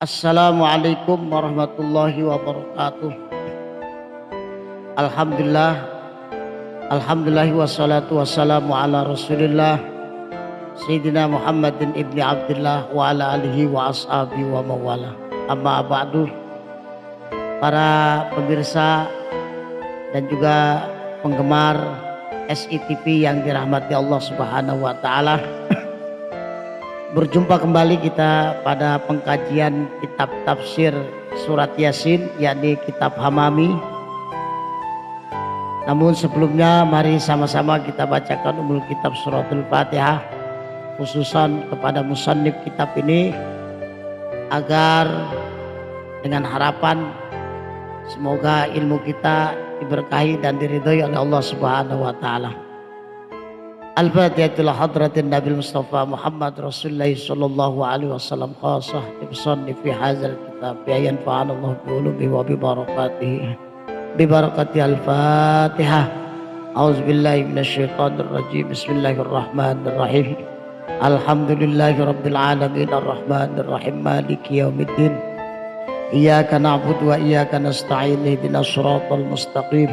Assalamualaikum warahmatullahi wabarakatuh. Alhamdulillah, alhamdulillah wassalatu wassalamu ala Rasulillah Sayyidina Muhammadin ibni Abdullah wa ala alihi wa ashabi wa mawala. Amma ba'du. Para pemirsa dan juga penggemar SITV yang dirahmati Allah Subhanahu wa taala. Berjumpa kembali kita pada pengkajian kitab tafsir surat Yasin, yakni kitab Hamami. Namun sebelumnya mari sama-sama kita bacakan umul kitab suratul Fatihah, khususan kepada musannif kitab ini, agar dengan harapan semoga ilmu kita diberkahi dan diridhoi oleh Allah Subhanahu wa taala. Al-Fatihah hadratin Nabi Mustafa Muhammad Rasulullah sallallahu alaihi wasallam khasah ibsanni fi hadzal kitab ya yanfa'ana Allah bi ulumihi wa bi barakatihi bi barakati al-Fatihah. A'udzubillahi minasyaitonir rajim. Bismillahirrahmanirrahim. Alhamdulillahirabbil alamin arrahmanir rahim maliki yaumiddin. Iyyaka na'budu wa iyyaka nasta'in ihdinas siratal mustaqim.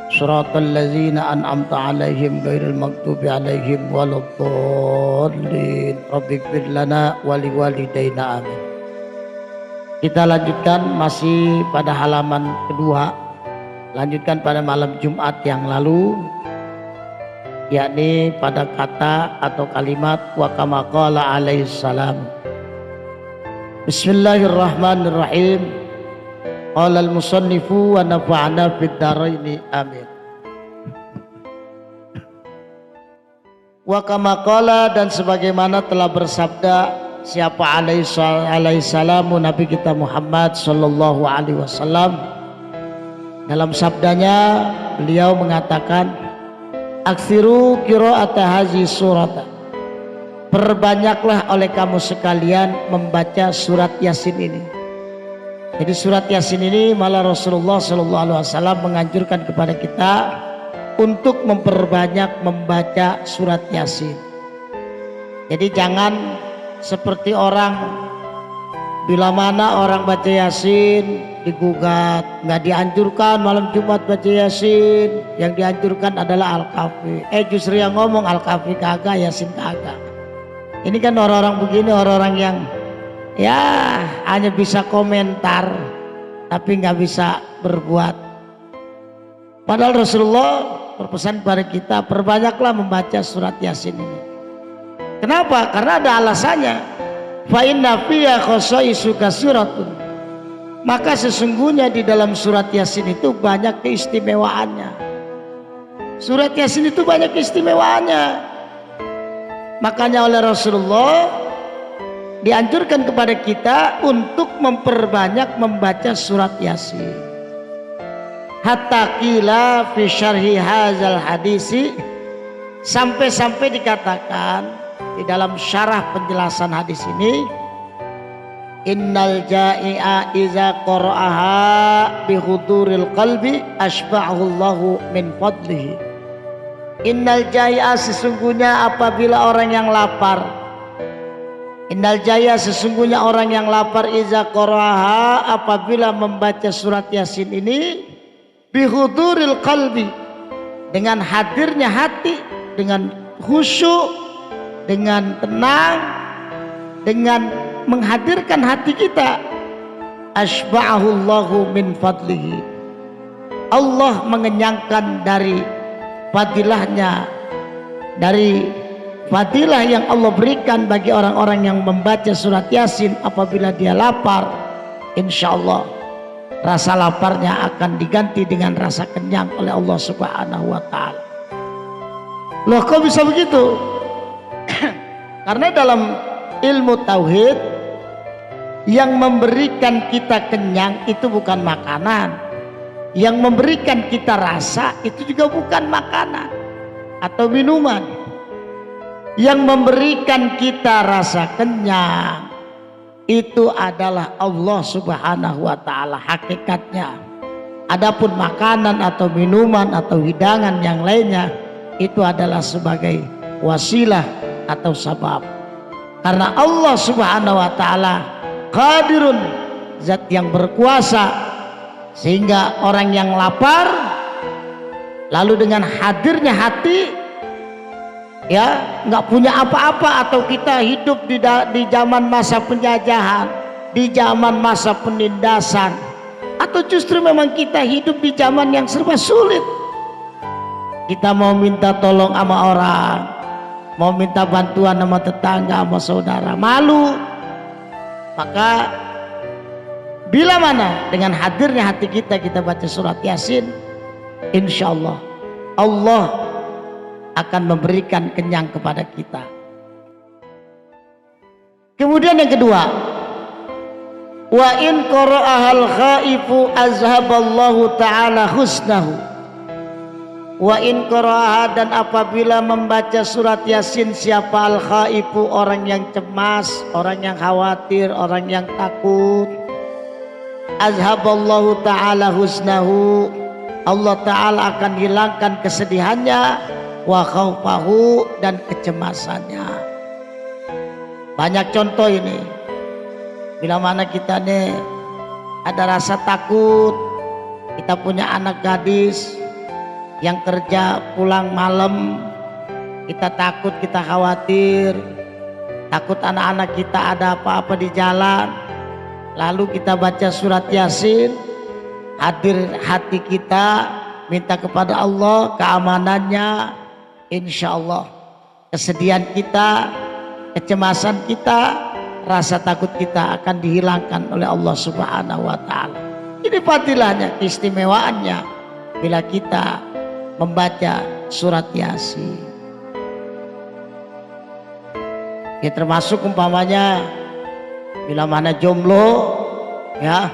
Shiratal ladzina an'amta 'alaihim ghairil maghdubi 'alaihim waladdallin. Rabbighfir lana wa liwalidayna amin. Kita lanjutkan masih pada halaman kedua, lanjutkan pada malam Jumat yang lalu, yakni pada kata atau kalimat wa kama qala alaihi salam. Bismillahirrahmanirrahim. Qala al-musannifu wa nafa'ana fid dharaini amin. Wa kama qala, dan sebagaimana telah bersabda siapa alaihi salamu Nabi kita Muhammad sallallahu alaihi wasallam. Dalam sabdanya beliau mengatakan, aksiru qira'ata hazi surata, perbanyaklah oleh kamu sekalian membaca surat Yasin ini. Jadi surat Yasin ini malah Rasulullah SAW menganjurkan kepada kita untuk memperbanyak membaca surat Yasin. Jadi jangan seperti orang bila mana orang baca Yasin digugat, nggak dianjurkan malam Jumat baca Yasin, yang dianjurkan adalah Al-Kahfi. Justru yang ngomong Al-Kahfi kagak, Yasin kagak. Ini kan orang-orang begini, orang-orang yang ya hanya bisa komentar tapi nggak bisa berbuat. Padahal Rasulullah berpesan kepada kita, perbanyaklah membaca surat Yasin ini. Kenapa? Karena ada alasannya. Fa inna fiya khasaisu katsiratun, maka sesungguhnya di dalam surat Yasin itu banyak keistimewaannya. Surat Yasin itu banyak keistimewaannya. Makanya oleh Rasulullah dianjurkan kepada kita untuk memperbanyak membaca surat Yasin. Hatta qila fi syarhi hadzal hadisi, sampai-sampai dikatakan di dalam syarah penjelasan hadis ini, innal ja'i'a iza qara'aha bi huduril qalbi asba'ahu Allahu min fadlihi. Innal ja'i'a, sesungguhnya apabila orang yang lapar, innal jaya, sesungguhnya orang yang lapar, iza qara'aha, apabila membaca surat Yasin ini, bihuduril qalbi, dengan hadirnya hati, dengan khusyuk, dengan tenang, dengan menghadirkan hati kita, asba'ahu Allahu min fadlihi, Allah mengenyangkan dari fadilahnya, dari fadilah yang Allah berikan bagi orang-orang yang membaca surat Yasin. Apabila dia lapar, insya Allah rasa laparnya akan diganti dengan rasa kenyang oleh Allah Subhanahu wa ta'ala. Loh, kok bisa begitu? Karena dalam ilmu tauhid, yang memberikan kita kenyang itu bukan makanan, yang memberikan kita rasa itu juga bukan makanan atau minuman. Yang memberikan kita rasa kenyang itu adalah Allah Subhanahu wa ta'ala hakikatnya. Adapun makanan atau minuman atau hidangan yang lainnya itu adalah sebagai wasilah atau sabab. Karena Allah Subhanahu wa ta'ala qadirun, zat yang berkuasa, sehingga orang yang lapar lalu dengan hadirnya hati, ya nggak punya apa-apa, atau kita hidup di zaman masa penjajahan, di zaman masa penindasan, atau justru memang kita hidup di zaman yang serba sulit, kita mau minta tolong sama orang, mau minta bantuan sama tetangga, sama saudara, malu. Maka bila mana dengan hadirnya hati kita, kita baca surat Yasin, insya Allah Allah akan memberikan kenyang kepada kita. Kemudian yang kedua, wa in qara'ahal khaifu azhaballahu ta'ala husnahu. Wa in qara'aha, dan apabila membaca surat Yasin siapa al khaifu, orang yang cemas, orang yang khawatir, orang yang takut, azhaballahu ta'ala husnahu, Allah ta'ala akan hilangkan kesedihannya, wa khaufahu, dan kecemasannya. Banyak contoh ini. Bila mana kita nih ada rasa takut, kita punya anak gadis yang kerja pulang malam, kita takut, kita khawatir, takut anak-anak kita ada apa-apa di jalan, lalu kita baca surat Yasin, hadir hati kita, minta kepada Allah keamanannya, insya Allah kesedihan kita, kecemasan kita, rasa takut kita akan dihilangkan oleh Allah Subhanahu wa ta'ala. Ini fadilahnya, keistimewaannya bila kita membaca surat Yasin. Ya, termasuk umpamanya bila mana jomblo, ya,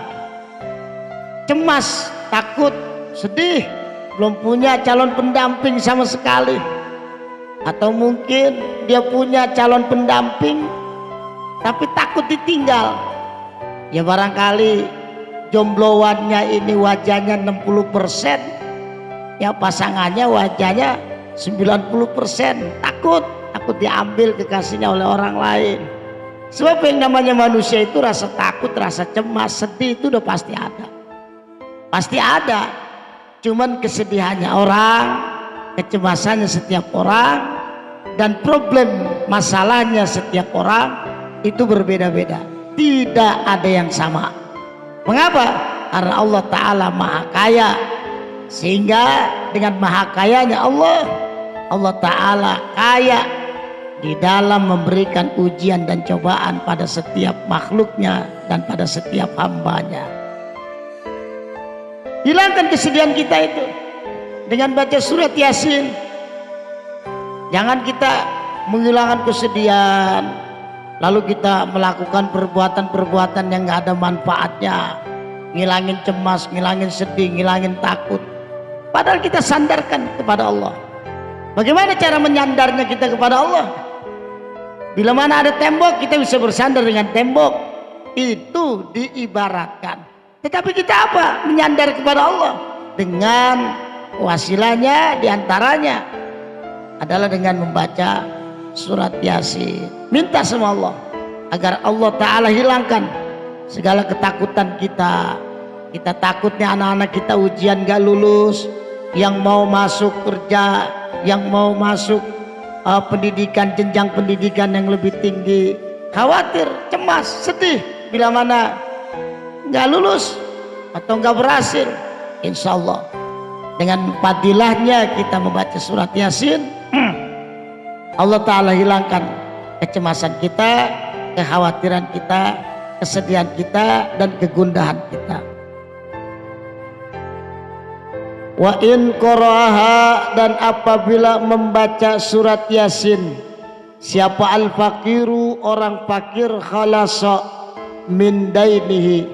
cemas, takut, sedih, belum punya calon pendamping sama sekali, atau mungkin dia punya calon pendamping tapi takut ditinggal. Ya barangkali jombloannya ini wajahnya 60%, ya pasangannya wajahnya 90%, takut diambil kekasihnya oleh orang lain. Sebab yang namanya manusia itu rasa takut, rasa cemas, sedih itu udah pasti ada. Pasti ada. Cuman kesedihannya orang, kecemasannya setiap orang, dan problem masalahnya setiap orang itu berbeda-beda. Tidak ada yang sama. Mengapa? Karena Allah Ta'ala maha kaya, sehingga dengan maha kayanya Allah Ta'ala kaya di dalam memberikan ujian dan cobaan pada setiap makhluknya dan pada setiap hambanya. Hilangkan kesedihan kita itu dengan baca surat Yasin. Jangan kita menghilangkan kesedihan lalu kita melakukan perbuatan-perbuatan yang gak ada manfaatnya, ngilangin cemas, ngilangin sedih, ngilangin takut, padahal kita sandarkan kepada Allah. Bagaimana cara menyandarnya kita kepada Allah? Bila mana ada tembok, kita bisa bersandar dengan tembok, itu diibaratkan. Tetapi kita apa? Menyandar kepada Allah dengan wasilahnya, diantaranya adalah dengan membaca surat Yasin. Minta sama Allah agar Allah Ta'ala hilangkan segala ketakutan kita. Kita takutnya anak-anak kita ujian gak lulus, yang mau masuk kerja, yang mau masuk pendidikan, jenjang pendidikan yang lebih tinggi, khawatir, cemas, sedih bila mana gak lulus atau gak berhasil. Insya Allah dengan fadilahnya kita membaca surat Yasin, Allah Ta'ala hilangkan kecemasan kita, kekhawatiran kita, kesedihan kita, dan kegundahan kita. Wa in qara'aha, dan apabila membaca surat Yasin siapa al-faqiru, orang fakir, khalasa min dainihi,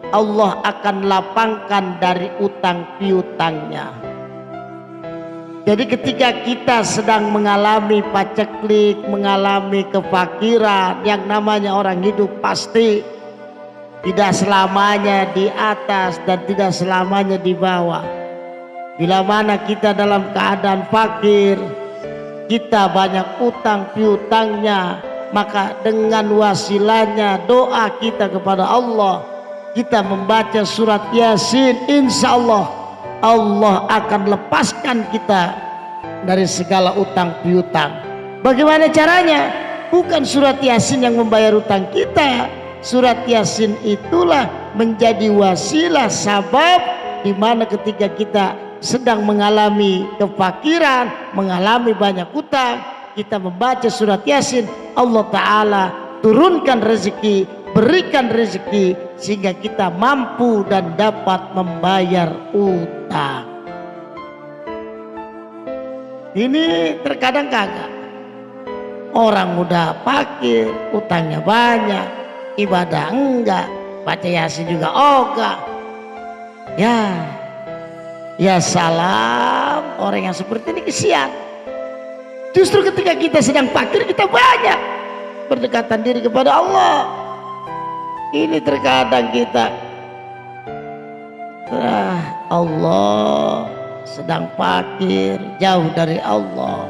Allah akan lapangkan dari utang piutangnya. Jadi ketika kita sedang mengalami paceklik, mengalami kefakiran, yang namanya orang hidup pasti tidak selamanya di atas dan tidak selamanya di bawah. Bila mana kita dalam keadaan fakir, kita banyak utang piutangnya, maka dengan wasilahnya doa kita kepada Allah, kita membaca surat Yasin, insya Allah Allah akan lepaskan kita dari segala utang piutang. Bagaimana caranya? Bukan surat Yasin yang membayar utang kita. Surat Yasin itulah menjadi wasilah sabab di mana ketika kita sedang mengalami kefakiran, mengalami banyak utang, kita membaca surat Yasin, Allah Ta'ala turunkan rezeki, berikan rezeki sehingga kita mampu dan dapat membayar utang. Ini terkadang kagak. Orang udah fakir, utangnya banyak, ibadah enggak, baca Yasin juga enggak. Ya salam, orang yang seperti ini kesian. Justru ketika kita sedang fakir, kita banyak berdekatan diri kepada Allah. Ini terkadang kita Allah sedang fakir, jauh dari Allah,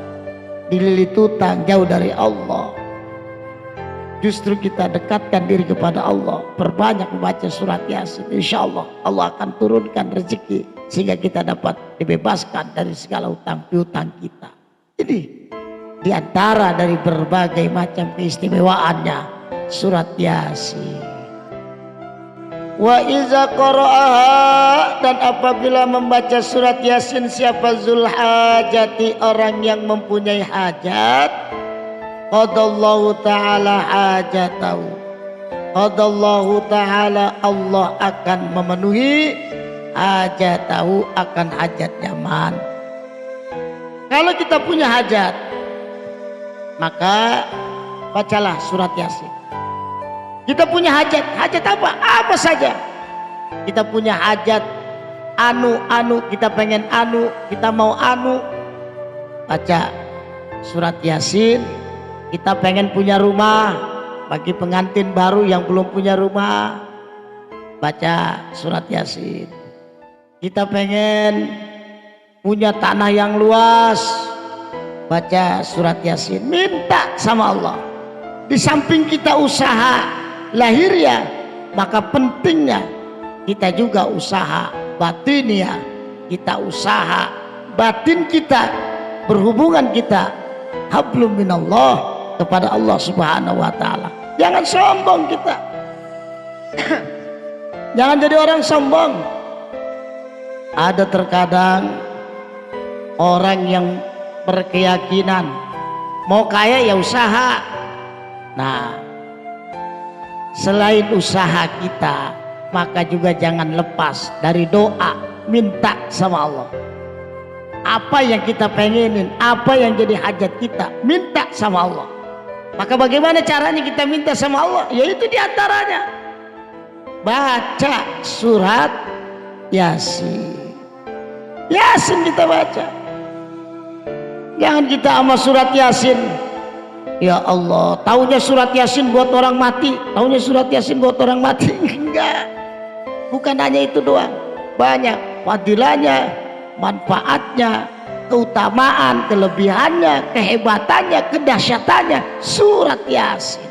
dililit utang, jauh dari Allah. Justru kita dekatkan diri kepada Allah, perbanyak membaca surat Yasin, insya Allah Allah akan turunkan rezeki sehingga kita dapat dibebaskan dari segala utang piutang kita. Ini diantara dari berbagai macam keistimewaannya surat Yasin. Wa iza qara'aha, dan apabila membaca surat Yasin siapa zulhajati, orang yang mempunyai hajat, qadallahu ta'ala hajatahu, qadallahu ta'ala, Allah akan memenuhi hajatahu, akan hajat nyaman. Kalau kita punya hajat, maka bacalah surat Yasin. Kita punya hajat, hajat apa? Apa saja. Kita punya hajat anu, kita pengen anu, kita mau anu, baca surat Yasin. Kita pengen punya rumah, bagi pengantin baru yang belum punya rumah, baca surat Yasin. Kita pengen punya tanah yang luas, baca surat Yasin. Minta sama Allah. Di samping kita usaha lahiriah, maka pentingnya kita juga usaha batiniah. Kita usaha batin kita, berhubungan kita hablum minallah kepada Allah Subhanahu wa ta'ala. Jangan sombong kita. Jangan jadi orang sombong. Ada terkadang orang yang berkeyakinan mau kaya ya usaha. Nah, selain usaha kita, maka juga jangan lepas dari doa, minta sama Allah. Apa yang kita pengenin, apa yang jadi hajat kita, minta sama Allah. Maka bagaimana caranya kita minta sama Allah? Yaitu diantaranya baca surat Yasin. Yasin kita baca. Jangan kita sama surat Yasin, ya Allah, taunya surat Yasin buat orang mati, taunya surat Yasin buat orang mati. Enggak, bukan hanya itu doang, banyak fadilahnya, manfaatnya, keutamaan, kelebihannya, kehebatannya, kedahsyatannya surat Yasin.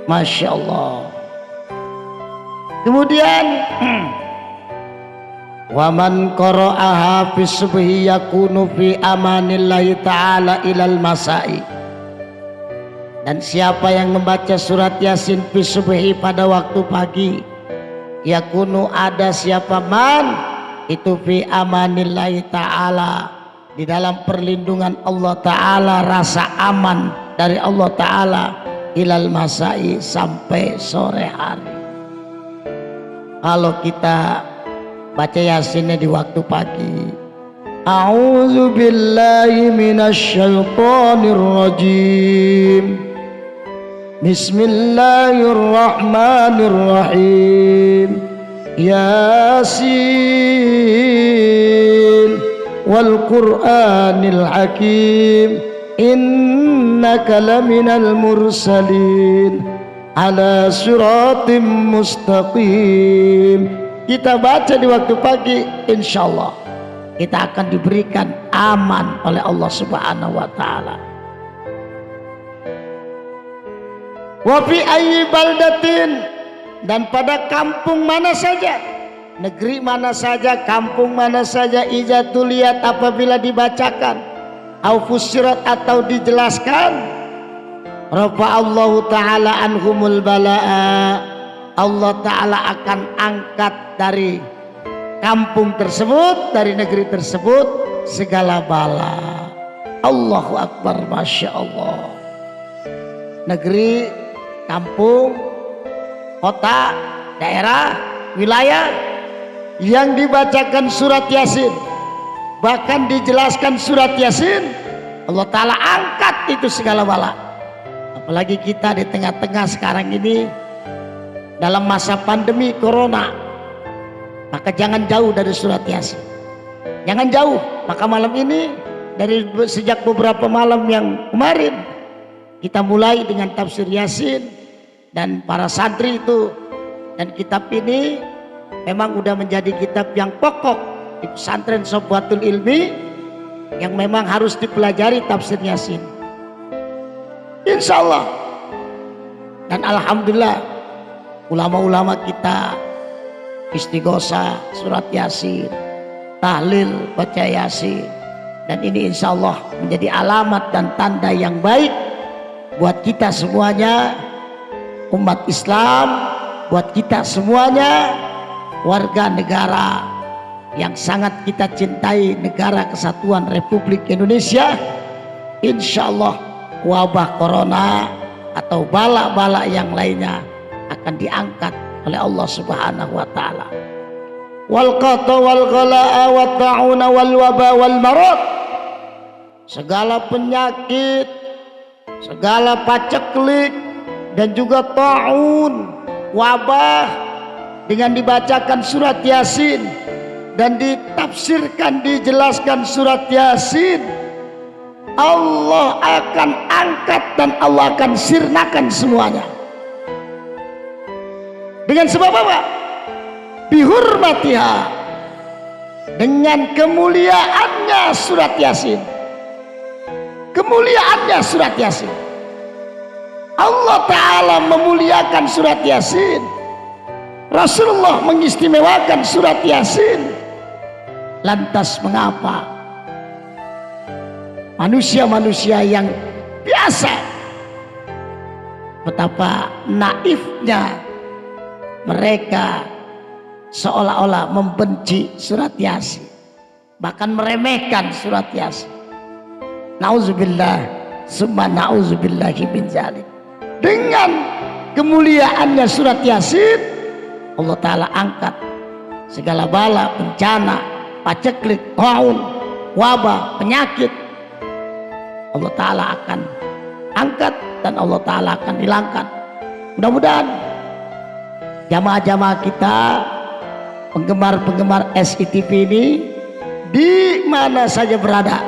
Masya Allah. Kemudian wa man qara'aha fi subhi yakunu fi amanillahi ta'ala ilal masai, dan siapa yang membaca surat Yasin fi subhi pada waktu pagi, yakunu ada siapa man itu fi amanillahi ta'ala, di dalam perlindungan Allah Ta'ala, rasa aman dari Allah Ta'ala, ilal masai, sampai sore hari. Kalau kita baca Yasinnya di waktu pagi, a'udzu billahi minasyaitonir rajim, bismillahirrahmanirrahim, Yasin wal Qur'anil hakim, innaka laminal mursalin ala siratim mustaqim. Kita baca di waktu pagi, insya Allah kita akan diberikan aman oleh Allah Subhanahu wa ta'ala. Wa fi ayyi baldatin, dan pada kampung mana saja, negeri mana saja, kampung mana saja, iza tuliyat, apabila dibacakan, au fussirat, atau dijelaskan, rafa'allahu ta'ala anhumul bala'a, Allah ta'ala akan angkat dari kampung tersebut, dari negeri tersebut, segala bala. Allahu Akbar, Masya Allah. Negeri, kampung, kota, daerah, wilayah yang dibacakan surat Yasin, bahkan dijelaskan surat Yasin, Allah Ta'ala angkat itu segala bala. Apalagi kita di tengah-tengah sekarang ini dalam masa pandemi corona, maka jangan jauh dari surat Yasin, jangan jauh. Maka malam ini, dari sejak beberapa malam yang kemarin, kita mulai dengan tafsir Yasin, dan para santri itu, dan kitab ini memang udah menjadi kitab yang pokok di pesantren Sofwatul Ilmi, yang memang harus dipelajari tafsir Yasin, insya Allah. Dan alhamdulillah ulama-ulama kita istighosah surat Yasin, tahlil baca Yasin, dan ini insya Allah menjadi alamat dan tanda yang baik buat kita semuanya, umat Islam, buat kita semuanya, warga negara yang sangat kita cintai, negara Kesatuan Republik Indonesia. Insya Allah wabah corona atau bala-bala yang lainnya akan diangkat oleh Allah Subhanahu wa Ta'ala. Wal qata wal ghalaa wat ta'una wal waba wal marad, segala penyakit, segala paceklik, dan juga ta'un, wabah, dengan dibacakan surat Yasin dan ditafsirkan, dijelaskan surat Yasin, Allah akan angkat dan Allah akan sirnakan semuanya. Dengan sebab apa? Bihurmatiha, dengan kemuliaannya surat Yasin. Kemuliaannya surat Yasin, Allah Ta'ala memuliakan surat Yasin, Rasulullah mengistimewakan surat Yasin. Lantas mengapa manusia-manusia yang biasa, betapa naifnya mereka, seolah-olah membenci surat Yasin, bahkan meremehkan surat Yasin. Nauzubillah, summa nauzubillahi min zalik. Dengan kemuliaannya surat Yasin, Allah Ta'ala angkat segala bala, bencana, paceklik, taun, wabah, penyakit. Allah Ta'ala akan angkat dan Allah Ta'ala akan hilangkan. Mudah-mudahan jamaah-jamaah kita, penggemar-penggemar SITV ini, di mana saja berada,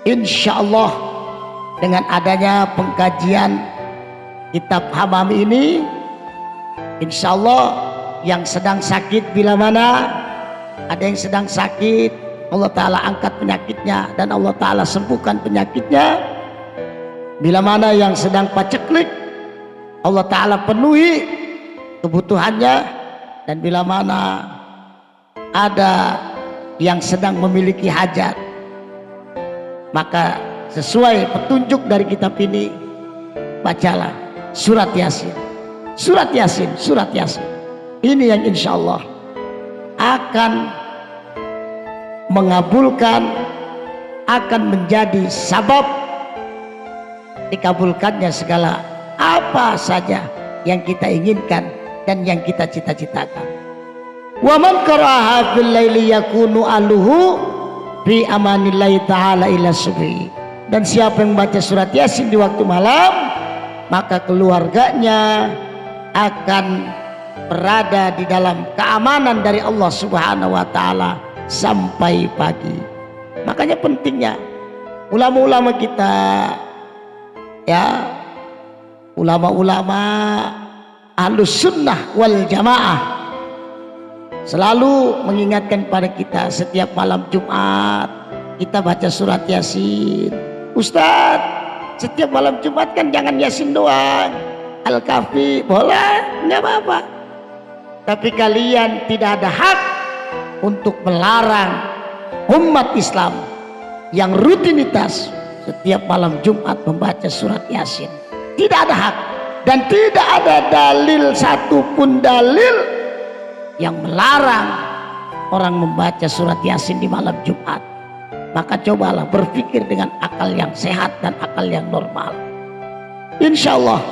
insya Allah dengan adanya pengkajian kitab Hamami ini, insya Allah yang sedang sakit, bila mana ada yang sedang sakit, Allah Ta'ala angkat penyakitnya dan Allah Ta'ala sembuhkan penyakitnya. Bila mana yang sedang paceklik, Allah Ta'ala penuhi kebutuhannya. Dan bila mana ada yang sedang memiliki hajat, maka sesuai petunjuk dari kitab ini, bacalah surat Yasin, surat Yasin, surat Yasin. Ini yang insya Allah akan mengabulkan, akan menjadi sabab dikabulkannya segala apa saja yang kita inginkan dan yang kita cita-citakan. Wa man qara'aha fil laili yakunu aluhu fi amanillahi ta'ala ila subhi. Dan siapa yang baca surat Yasin di waktu malam, maka keluarganya akan berada di dalam keamanan dari Allah Subhanahu wa Ta'ala sampai pagi. Makanya pentingnya ulama-ulama kita, ya, ulama-ulama Ahlus Sunnah wal Jamaah, selalu mengingatkan pada kita setiap malam Jumat kita baca surat Yasin. Ustadz, setiap malam Jumat kan jangan Yasin doang, Al-Kahfi boleh, nggak apa-apa. Tapi kalian tidak ada hak untuk melarang umat Islam yang rutinitas setiap malam Jumat membaca surat Yasin. Tidak ada hak, dan tidak ada dalil satupun dalil yang melarang orang membaca surat Yasin di malam Jumat. Maka cobalah berpikir dengan akal yang sehat dan akal yang normal. Insya Allah,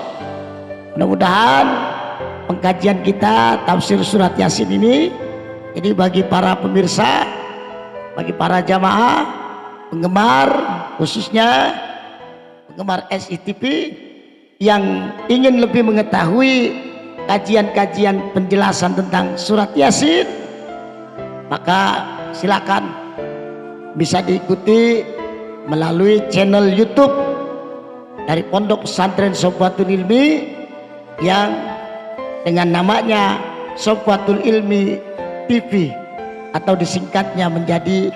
mudah-mudahan pengkajian kita tafsir surat Yasin ini, jadi bagi para pemirsa, bagi para jamaah, penggemar, khususnya penggemar SITV yang ingin lebih mengetahui kajian-kajian penjelasan tentang surat Yasin, maka silakan bisa diikuti melalui channel YouTube dari Pondok Pesantren Sofwatul Ilmi yang dengan namanya Sofwatul Ilmi TV atau disingkatnya menjadi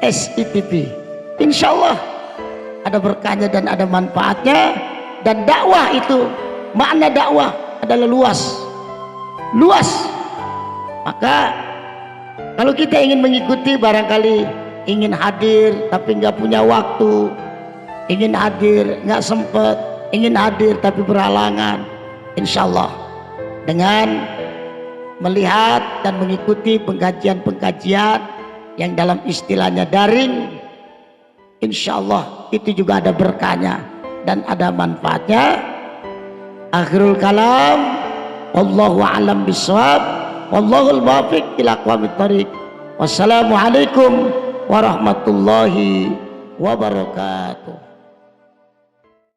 SITV. Insya Allah ada berkahnya dan ada manfaatnya. Dan dakwah itu, makna dakwah adalah luas. Maka kalau kita ingin mengikuti, barangkali ingin hadir tapi nggak punya waktu, ingin hadir nggak sempet, ingin hadir tapi berhalangan, insya Allah dengan melihat dan mengikuti pengkajian-pengkajian yang dalam istilahnya daring, insya Allah itu juga ada berkahnya dan ada manfaatnya. Akhirul kalam, wallahu a'lam bishawab, wallahul muwaffiq ila aqwamit thoriq. Wassalamualaikum warahmatullahi wabarakatuh.